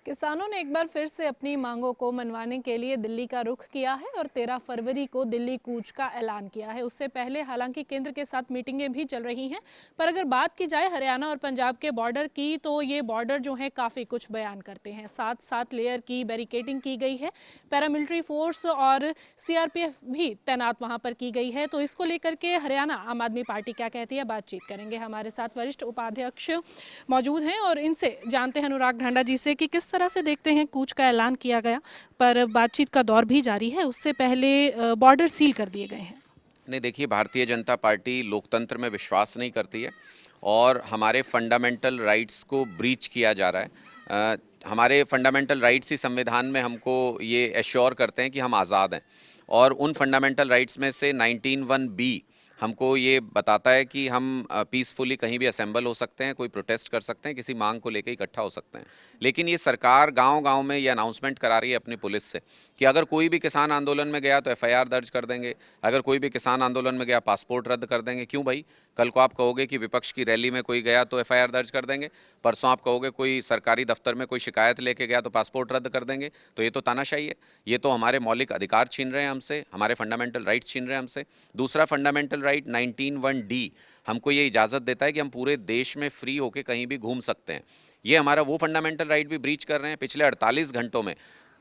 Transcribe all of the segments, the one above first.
किसानों ने एक बार फिर से अपनी मांगों को मनवाने के लिए दिल्ली का रुख किया है और 13 फरवरी को दिल्ली कूच का ऐलान किया है। उससे पहले हालांकि केंद्र के साथ मीटिंगें भी चल रही हैं, पर अगर बात की जाए हरियाणा और पंजाब के बॉर्डर की, तो ये बॉर्डर जो है काफ़ी कुछ बयान करते हैं। 7 लेयर की बैरिकेडिंग की गई है, पैरामिलिट्री फोर्स और सीआरपीएफ भी तैनात वहां पर की गई है। तो इसको लेकर के हरियाणा आम आदमी पार्टी क्या कहती है, बातचीत करेंगे। हमारे साथ वरिष्ठ उपाध्यक्ष मौजूद हैं और इनसे जानते हैं, अनुराग ढांडा जी से, कि किस तरह से देखते हैं। कूच का ऐलान किया गया पर बातचीत का दौर भी जारी है, उससे पहले बॉर्डर सील कर दिए गए हैं। नहीं, देखिए, भारतीय जनता पार्टी लोकतंत्र में विश्वास नहीं करती है और हमारे फंडामेंटल राइट्स को ब्रीच किया जा रहा है। हमारे फंडामेंटल राइट्स ही संविधान में हमको ये एश्योर करते हैं कि हम आज़ाद हैं और उन फंडामेंटल राइट्स में से 19(1)(b हमको ये बताता है कि हम पीसफुली कहीं भी असेंबल हो सकते हैं, कोई प्रोटेस्ट कर सकते हैं, किसी मांग को लेकर इकट्ठा हो सकते हैं। लेकिन ये सरकार गांव-गांव में ये अनाउंसमेंट करा रही है अपनी पुलिस से कि अगर कोई भी किसान आंदोलन में गया तो एफआईआर दर्ज कर देंगे, अगर कोई भी किसान आंदोलन में गया पासपोर्ट रद्द कर देंगे। क्यों भाई? कल को आप कहोगे कि विपक्ष की रैली में कोई गया तो एफआईआर दर्ज कर देंगे, परसों आप कहोगे कोई सरकारी दफ्तर में कोई शिकायत लेके गया तो पासपोर्ट रद्द कर देंगे। तो ये तो तानाशाही है, ये तो हमारे मौलिक अधिकार छीन रहे हैं हमसे, हमारे फंडामेंटल राइट्स छीन रहे हैं हमसे। दूसरा फंडामेंटल राइट 19(1)(d हमको ये इजाज़त देता है कि हम पूरे देश में फ्री होकर कहीं भी घूम सकते हैं। ये हमारा वो फंडामेंटल राइट भी ब्रीच कर रहे हैं। पिछले 48 घंटों में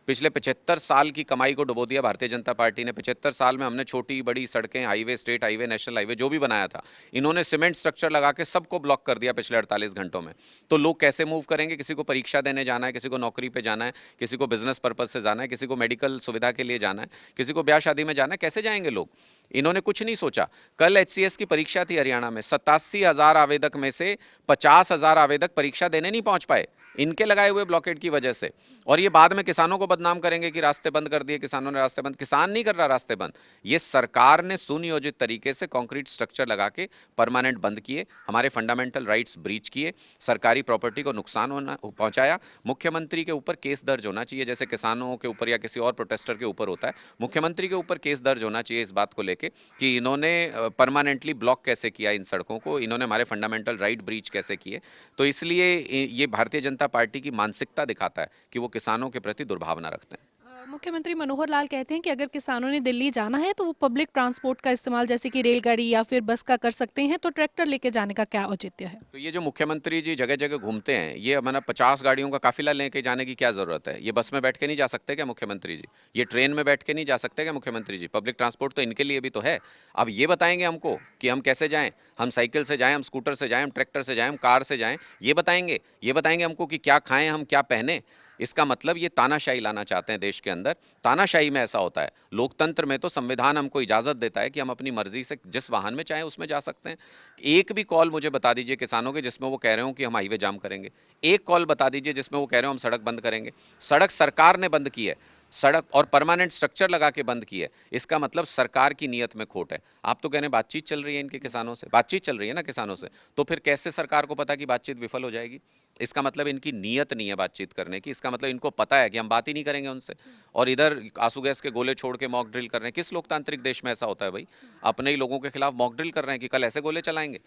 पिछले 75 साल की कमाई को डुबो दिया भारतीय जनता पार्टी ने। 75 साल में हमने छोटी बड़ी सड़कें, highway, state highway, national highway जो भी बनाया था, इन्होंने सीमेंट स्ट्रक्चर लगा के सबको ब्लॉक कर दिया पिछले 48 घंटों में। तो लोग कैसे मूव करेंगे? किसी को परीक्षा देने जाना है, किसी को नौकरी पे जाना है, किसी को बिजनेस पर्पज से जाना है, किसी को मेडिकल सुविधा के लिए जाना है, किसी को ब्याह शादी में जाना है, कैसे जाएंगे लोग? इन्होंने कुछ नहीं सोचा। कल एचसीएस की परीक्षा थी हरियाणा में, 87,000 आवेदक में से 50,000 आवेदक परीक्षा देने नहीं पहुंच पाए इनके लगाए हुए ब्लॉकेट की वजह से। और ये बाद में किसानों को बदनाम करेंगे कि रास्ते बंद कर दिए, किसानों ने रास्ते बंद। किसान नहीं कर रहा रास्ते बंद, ये सरकार ने सुनियोजित तरीके से कंक्रीट स्ट्रक्चर लगा के परमानेंट बंद किए, हमारे फंडामेंटल राइट्स ब्रीच किए, सरकारी प्रॉपर्टी को नुकसान होना पहुंचाया। मुख्यमंत्री के ऊपर केस दर्ज होना चाहिए, जैसे किसानों के ऊपर या किसी और प्रोटेस्टर के ऊपर होता है। मुख्यमंत्री के ऊपर केस दर्ज होना चाहिए इस बात को लेके कि इन्होंने परमानेंटली ब्लॉक कैसे किया इन सड़कों को, इन्होंने हमारे फंडामेंटल राइट ब्रीच कैसे किए। तो इसलिए ये भारतीय जनता पार्टी की मानसिकता दिखाता है कि वो किसानों के प्रति दुर्भावना रखते हैं। मुख्यमंत्री मनोहर लाल कहते हैं कि अगर किसानों ने दिल्ली जाना है तो वो पब्लिक ट्रांसपोर्ट का इस्तेमाल, जैसे कि रेलगाड़ी या फिर बस का, कर सकते हैं। तो ट्रैक्टर लेके जाने का क्या औचित्य है? तो ये जो मुख्यमंत्री जी जगह जगह घूमते हैं, ये हमारा 50 गाड़ियों का काफिला लेके जाने की क्या जरूरत है? ये बस में बैठ के नहीं जा सकते क्या मुख्यमंत्री जी? ये ट्रेन में बैठ के नहीं जा सकते क्या मुख्यमंत्री जी? पब्लिक ट्रांसपोर्ट तो इनके लिए भी तो है। अब ये बताएंगे हमको कि हम कैसे जाएं? हम साइकिल से जाएं, हम स्कूटर से जाएं, हम ट्रैक्टर से जाएं, हम कार से जाएं? ये बताएंगे हमको कि क्या खाएं, हम क्या पहने? इसका मतलब ये तानाशाही लाना चाहते हैं देश के अंदर। तानाशाही में ऐसा होता है, लोकतंत्र में तो संविधान हमको इजाज़त देता है कि हम अपनी मर्जी से जिस वाहन में चाहें उसमें जा सकते हैं। एक भी कॉल मुझे बता दीजिए किसानों के जिसमें वो कह रहे हो कि हम हाईवे जाम करेंगे। एक कॉल बता दीजिए जिसमें वो कह रहे हो हम सड़क बंद करेंगे। सड़क सरकार ने बंद की है, सड़क और परमानेंट स्ट्रक्चर लगा के बंद की है। इसका मतलब सरकार की नीयत में खोट है। आप तो कह रहे हैं बातचीत चल रही है इनके किसानों से, बातचीत चल रही है ना किसानों से, तो फिर कैसे सरकार को पता कि बातचीत विफल हो जाएगी? इसका मतलब इनकी नीयत नहीं है बातचीत करने की। इसका मतलब इनको पता है कि हम बात ही नहीं करेंगे उनसे, और इधर आंसू गैस के गोले छोड़ के मॉक ड्रिल कर रहे हैं। किस लोकतांत्रिक देश में ऐसा होता है भाई? अपने ही लोगों के खिलाफ मॉक ड्रिल कर रहे हैं कि कल ऐसे गोले चलाएंगे।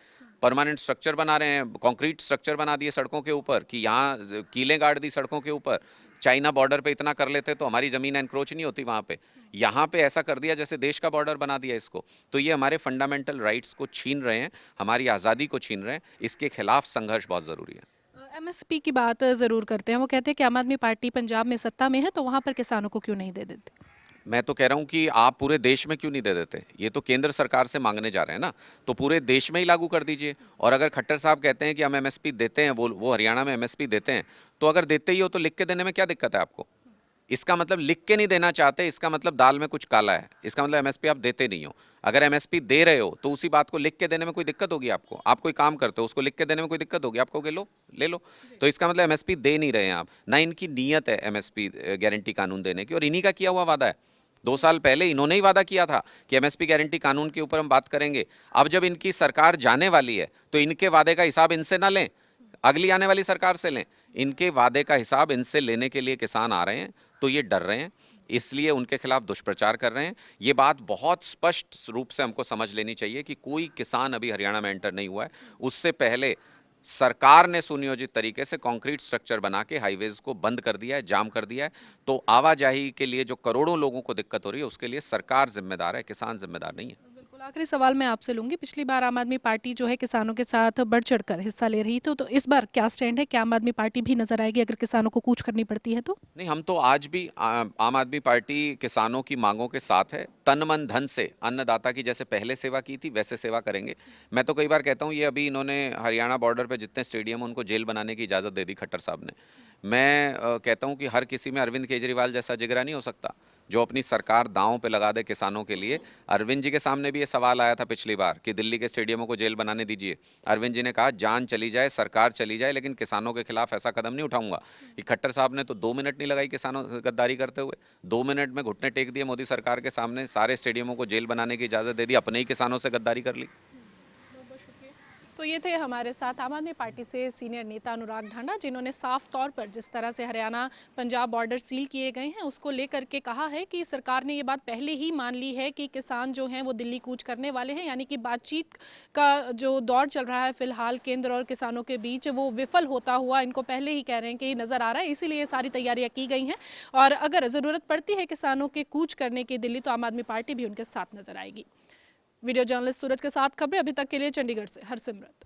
परमानेंट स्ट्रक्चर बना रहे हैं, कंक्रीट स्ट्रक्चर बना दिए सड़कों के ऊपर कि यहाँ कीलें गाड़ दी सड़कों के ऊपर। चाइना बॉर्डर पे इतना कर लेते तो हमारी ज़मीन एनक्रोच नहीं होती वहाँ पे। यहाँ पे ऐसा कर दिया जैसे देश का बॉर्डर बना दिया इसको। तो ये हमारे फंडामेंटल राइट्स को छीन रहे हैं, हमारी आज़ादी को छीन रहे हैं। इसके खिलाफ संघर्ष बहुत ज़रूरी है। एमएसपी की बात ज़रूर करते हैं। वो कहते हैं कि आम आदमी पार्टी पंजाब में सत्ता में है, तो वहाँ पर किसानों को क्यों नहीं दे देते? मैं तो कह रहा हूँ कि आप पूरे देश में क्यों नहीं दे देते? ये तो केंद्र सरकार से मांगने जा रहे हैं ना, तो पूरे देश में ही लागू कर दीजिए। और अगर खट्टर साहब कहते हैं कि हम एमएसपी देते हैं, वो हरियाणा में एमएसपी देते हैं, तो अगर देते ही हो तो लिख के देने में क्या दिक्कत है आपको? इसका मतलब लिख के नहीं देना चाहते, इसका मतलब दाल में कुछ काला है। इसका मतलब एमएसपी आप देते नहीं हो। अगर एमएसपी दे रहे हो तो उसी बात को लिख के देने में कोई दिक्कत होगी आपको? आप कोई काम करते हो, उसको लिख के देने में कोई दिक्कत होगी? आप कहोगे लो, ले लो। तो इसका मतलब एमएसपी दे नहीं रहे हैं आप, ना इनकी नीयत है एमएसपी गारंटी कानून देने की, और इन्हीं का किया हुआ वादा है। 2 साल पहले इन्होंने ही वादा किया था कि एमएसपी गारंटी कानून के ऊपर हम बात करेंगे। अब जब इनकी सरकार जाने वाली है तो इनके वादे का हिसाब इनसे ना लें, अगली आने वाली सरकार से लें। इनके वादे का हिसाब इनसे लेने के लिए किसान आ रहे हैं, तो ये डर रहे हैं, इसलिए उनके खिलाफ दुष्प्रचार कर रहे हैं। ये बात बहुत स्पष्ट रूप से हमको समझ लेनी चाहिए कि कोई किसान अभी हरियाणा में एंटर नहीं हुआ है। उससे पहले सरकार ने सुनियोजित तरीके से कंक्रीट स्ट्रक्चर बना के हाईवेज को बंद कर दिया है, जाम कर दिया है। तो आवाजाही के लिए जो करोड़ों लोगों को दिक्कत हो रही है उसके लिए सरकार जिम्मेदार है, किसान जिम्मेदार नहीं है। बिल्कुल, आखिरी सवाल मैं आपसे लूंगी। पिछली बार आम आदमी पार्टी जो है किसानों के साथ बढ़ चढ़कर हिस्सा ले रही थी, तो इस बार क्या स्टैंड है? क्या आम आदमी पार्टी भी नजर आएगी अगर किसानों को कूच करनी पड़ती है तो? नहीं, हम तो आज भी आम आदमी पार्टी किसानों की मांगों के साथ है। तन मन धन से अन्नदाता की जैसे पहले सेवा की थी वैसे सेवा करेंगे। मैं तो कई बार कहता हूँ, ये अभी इन्होंने हरियाणा बॉर्डर पे जितने स्टेडियम उनको जेल बनाने की इजाज़त दे दी खट्टर साहब ने। मैं कहता हूँ कि हर किसी में अरविंद केजरीवाल जैसा जिगरा नहीं हो सकता जो अपनी सरकार दांव पे लगा दे किसानों के लिए। अरविंद जी के सामने भी ये सवाल आया था पिछली बार कि दिल्ली के स्टेडियमों को जेल बनाने दीजिए। अरविंद जी ने कहा जान चली जाए, सरकार चली जाए, लेकिन किसानों के खिलाफ ऐसा कदम नहीं उठाऊंगा। ये खट्टर साहब ने तो 2 मिनट नहीं लगाई किसानों से गद्दारी करते हुए, 2 मिनट में घुटने टेक दिए मोदी सरकार के सामने, सारे स्टेडियमों को जेल बनाने की इजाज़त दे दी, अपने ही किसानों से गद्दारी कर ली। तो ये थे हमारे साथ आम आदमी पार्टी से सीनियर नेता अनुराग ढांडा, जिन्होंने साफ तौर पर जिस तरह से हरियाणा पंजाब बॉर्डर सील किए गए हैं उसको लेकर के कहा है कि सरकार ने ये बात पहले ही मान ली है कि किसान जो हैं वो दिल्ली कूच करने वाले हैं। यानी कि बातचीत का जो दौर चल रहा है फिलहाल केंद्र और किसानों के बीच, वो विफल होता हुआ इनको पहले ही कह रहे हैं कि नज़र आ रहा है। इसीलिए सारी तैयारियां की गई हैं और अगर ज़रूरत पड़ती है किसानों के कूच करने की दिल्ली, तो आम आदमी पार्टी भी उनके साथ नजर आएगी। वीडियो जर्नलिस्ट सूरज के साथ खबरें अभी तक के लिए चंडीगढ़ से हरसिमरत।